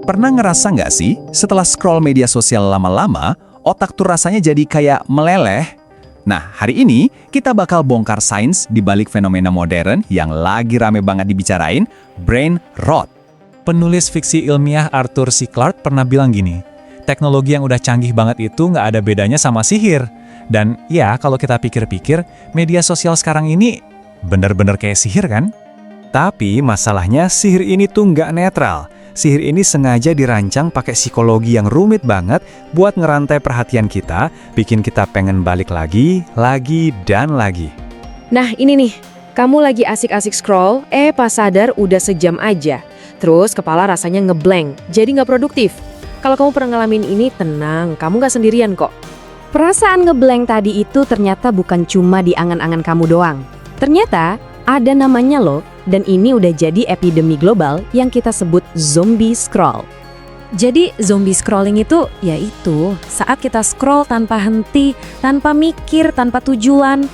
Pernah ngerasa nggak sih, setelah scroll media sosial lama-lama, otak tuh rasanya jadi kayak meleleh? Nah, hari ini kita bakal bongkar sains di balik fenomena modern yang lagi rame banget dibicarain, brain rot. Penulis fiksi ilmiah Arthur C. Clarke pernah bilang gini, teknologi yang udah canggih banget itu nggak ada bedanya sama sihir. Dan ya, kalau kita pikir-pikir, media sosial sekarang ini bener-bener kayak sihir kan? Tapi masalahnya sihir ini tuh nggak netral. Sihir ini sengaja dirancang pakai psikologi yang rumit banget buat ngerantai perhatian kita, bikin kita pengen balik lagi, dan lagi. Nah ini nih, kamu lagi asik-asik scroll, pas sadar udah sejam aja. Terus kepala rasanya ngeblank, jadi nggak produktif. Kalau kamu pernah ngalamin ini, tenang, kamu nggak sendirian kok. Perasaan ngeblank tadi itu ternyata bukan cuma di angan-angan kamu doang. Ternyata ada namanya loh, dan ini udah jadi epidemi global yang kita sebut zombie scroll. Jadi zombie scrolling itu yaitu saat kita scroll tanpa henti, tanpa mikir, tanpa tujuan.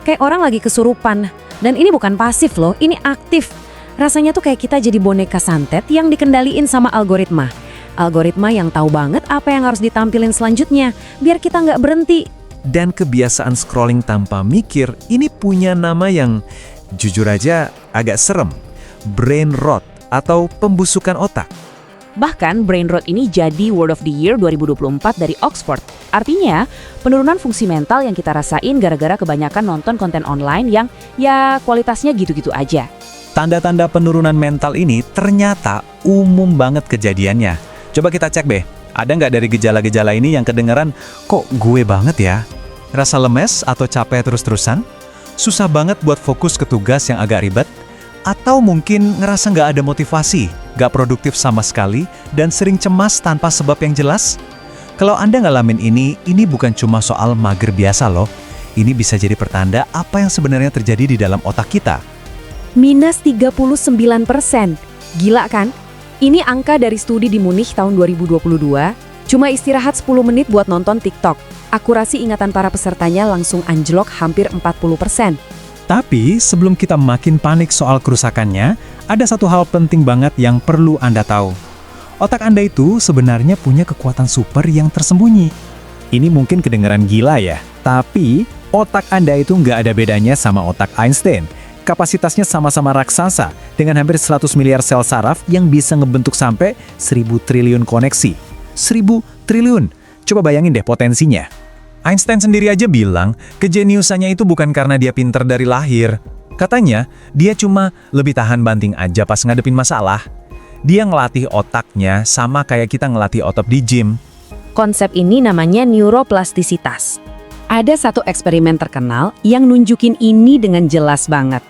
Kayak orang lagi kesurupan. Dan ini bukan pasif loh, ini aktif. Rasanya tuh kayak kita jadi boneka santet yang dikendaliin sama algoritma. Algoritma yang tahu banget apa yang harus ditampilin selanjutnya, biar kita nggak berhenti. Dan kebiasaan scrolling tanpa mikir ini punya nama yang jujur aja agak serem. Brain rot atau pembusukan otak. Bahkan brain rot ini jadi Word of the Year 2024 dari Oxford. Artinya, penurunan fungsi mental yang kita rasain gara-gara kebanyakan nonton konten online yang ya kualitasnya gitu-gitu aja. Tanda-tanda penurunan mental ini ternyata umum banget kejadiannya. Coba kita cek deh, ada nggak dari gejala-gejala ini yang kedengeran, kok gue banget ya? Rasa lemes atau capek terus-terusan? Susah banget buat fokus ke tugas yang agak ribet? Atau mungkin ngerasa nggak ada motivasi, nggak produktif sama sekali, dan sering cemas tanpa sebab yang jelas? Kalau Anda ngalamin ini bukan cuma soal mager biasa loh. Ini bisa jadi pertanda apa yang sebenarnya terjadi di dalam otak kita. Minus 39%. Gila kan? Ini angka dari studi di Munich tahun 2022. Cuma istirahat 10 menit buat nonton TikTok. Akurasi ingatan para pesertanya langsung anjlok hampir 40%. Tapi sebelum kita makin panik soal kerusakannya, ada satu hal penting banget yang perlu Anda tahu. Otak Anda itu sebenarnya punya kekuatan super yang tersembunyi. Ini mungkin kedengaran gila ya, tapi otak Anda itu nggak ada bedanya sama otak Einstein. Kapasitasnya sama-sama raksasa, dengan hampir 100 miliar sel saraf yang bisa ngebentuk sampai 1000 triliun koneksi. 1000 triliun! Coba bayangin deh potensinya. Einstein sendiri aja bilang, kejeniusannya itu bukan karena dia pinter dari lahir. Katanya, dia cuma lebih tahan banting aja pas ngadepin masalah. Dia ngelatih otaknya sama kayak kita ngelatih otot di gym. Konsep ini namanya neuroplastisitas. Ada satu eksperimen terkenal yang nunjukin ini dengan jelas banget.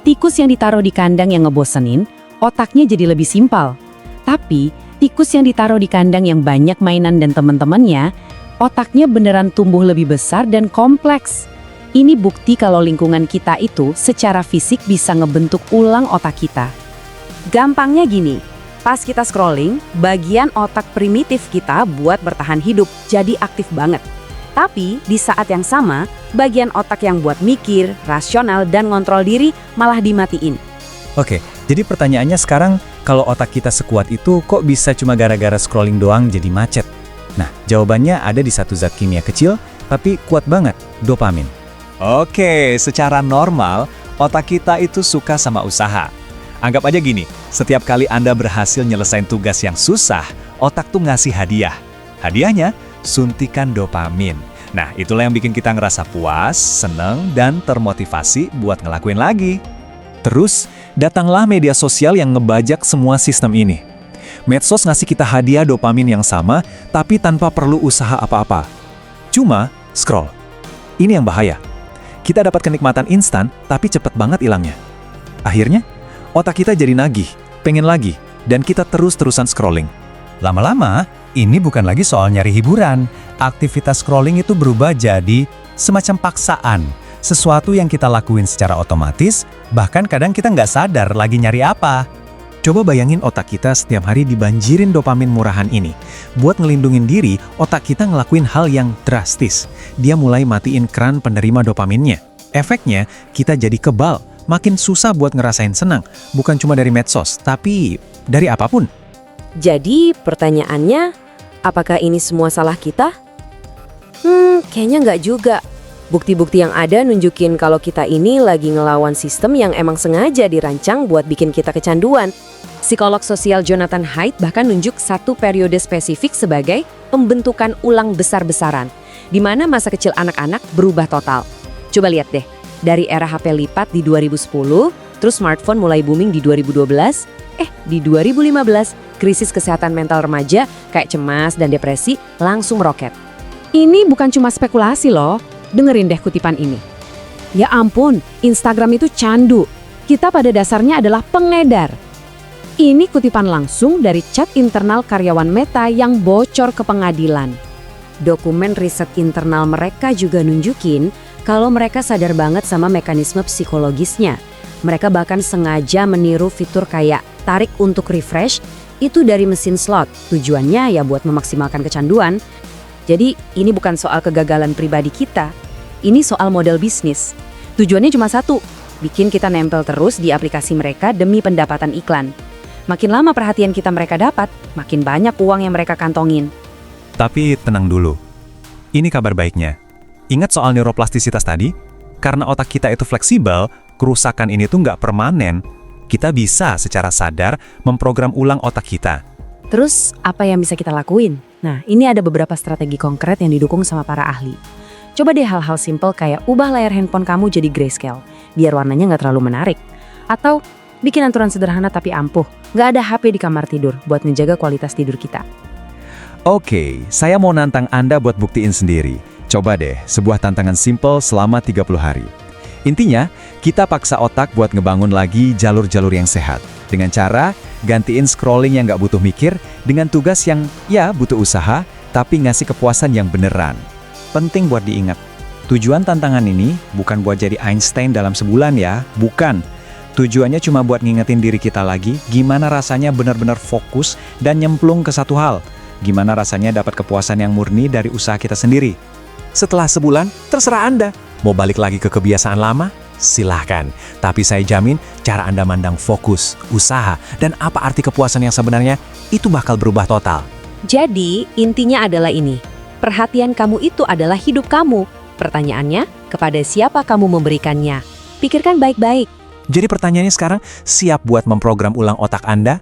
Tikus yang ditaruh di kandang yang ngebosenin, otaknya jadi lebih simpel. Tapi, tikus yang ditaruh di kandang yang banyak mainan dan teman-temannya, otaknya beneran tumbuh lebih besar dan kompleks. Ini bukti kalau lingkungan kita itu secara fisik bisa ngebentuk ulang otak kita. Gampangnya gini, pas kita scrolling, bagian otak primitif kita buat bertahan hidup jadi aktif banget. Tapi di saat yang sama, bagian otak yang buat mikir, rasional, dan ngontrol diri malah dimatiin. Oke, jadi pertanyaannya sekarang, kalau otak kita sekuat itu kok bisa cuma gara-gara scrolling doang jadi macet? Nah, jawabannya ada di satu zat kimia kecil, tapi kuat banget, dopamin. Oke, secara normal, otak kita itu suka sama usaha. Anggap aja gini, setiap kali Anda berhasil nyelesain tugas yang susah, otak tuh ngasih hadiah. Hadiahnya, suntikan dopamin. Nah, itulah yang bikin kita ngerasa puas, seneng, dan termotivasi buat ngelakuin lagi. Terus, datanglah media sosial yang ngebajak semua sistem ini. Medsos ngasih kita hadiah dopamin yang sama, tapi tanpa perlu usaha apa-apa. Cuma, scroll. Ini yang bahaya. Kita dapat kenikmatan instan, tapi cepet banget hilangnya. Akhirnya, otak kita jadi nagih, pengen lagi, dan kita terus-terusan scrolling. Lama-lama, ini bukan lagi soal nyari hiburan. Aktivitas scrolling itu berubah jadi semacam paksaan. Sesuatu yang kita lakuin secara otomatis, bahkan kadang kita nggak sadar lagi nyari apa. Coba bayangin otak kita setiap hari dibanjirin dopamin murahan ini. Buat ngelindungin diri, otak kita ngelakuin hal yang drastis. Dia mulai matiin keran penerima dopaminnya. Efeknya, kita jadi kebal, makin susah buat ngerasain senang. Bukan cuma dari medsos, tapi dari apapun. Jadi pertanyaannya, apakah ini semua salah kita? Kayaknya nggak juga. Bukti-bukti yang ada nunjukin kalau kita ini lagi ngelawan sistem yang emang sengaja dirancang buat bikin kita kecanduan. Psikolog sosial Jonathan Haidt bahkan nunjuk satu periode spesifik sebagai pembentukan ulang besar-besaran, di mana masa kecil anak-anak berubah total. Coba lihat deh, dari era HP lipat di 2010, terus smartphone mulai booming di 2012, di 2015, krisis kesehatan mental remaja kayak cemas dan depresi langsung meroket. Ini bukan cuma spekulasi loh, dengerin deh kutipan ini. Ya ampun, Instagram itu candu. Kita pada dasarnya adalah pengedar. Ini kutipan langsung dari chat internal karyawan Meta yang bocor ke pengadilan. Dokumen riset internal mereka juga nunjukin kalau mereka sadar banget sama mekanisme psikologisnya. Mereka bahkan sengaja meniru fitur kayak tarik untuk refresh itu dari mesin slot. Tujuannya ya buat memaksimalkan kecanduan. Jadi ini bukan soal kegagalan pribadi kita, ini soal model bisnis. Tujuannya cuma satu, bikin kita nempel terus di aplikasi mereka demi pendapatan iklan. Makin lama perhatian kita mereka dapat, makin banyak uang yang mereka kantongin. Tapi tenang dulu. Ini kabar baiknya. Ingat soal neuroplastisitas tadi? Karena otak kita itu fleksibel, kerusakan ini tuh nggak permanen. Kita bisa secara sadar memprogram ulang otak kita. Terus, apa yang bisa kita lakuin? Nah, ini ada beberapa strategi konkret yang didukung sama para ahli. Coba deh hal-hal simple kayak ubah layar handphone kamu jadi grayscale, biar warnanya nggak terlalu menarik. Atau bikin aturan sederhana tapi ampuh, nggak ada HP di kamar tidur buat menjaga kualitas tidur kita. Oke, saya mau nantang Anda buat buktiin sendiri. Coba deh, sebuah tantangan simple selama 30 hari. Intinya, kita paksa otak buat ngebangun lagi jalur-jalur yang sehat. Dengan cara gantiin scrolling yang nggak butuh mikir dengan tugas yang ya butuh usaha, tapi ngasih kepuasan yang beneran. Penting buat diingat, tujuan tantangan ini bukan buat jadi Einstein dalam sebulan ya, bukan. Tujuannya cuma buat ngingetin diri kita lagi gimana rasanya benar-benar fokus dan nyemplung ke satu hal. Gimana rasanya dapat kepuasan yang murni dari usaha kita sendiri. Setelah sebulan, terserah Anda. Mau balik lagi ke kebiasaan lama? Silahkan. Tapi saya jamin cara Anda mandang fokus, usaha, dan apa arti kepuasan yang sebenarnya itu bakal berubah total. Jadi, intinya adalah ini. Perhatian kamu itu adalah hidup kamu. Pertanyaannya, kepada siapa kamu memberikannya? Pikirkan baik-baik. Jadi pertanyaannya sekarang, siap buat memprogram ulang otak Anda?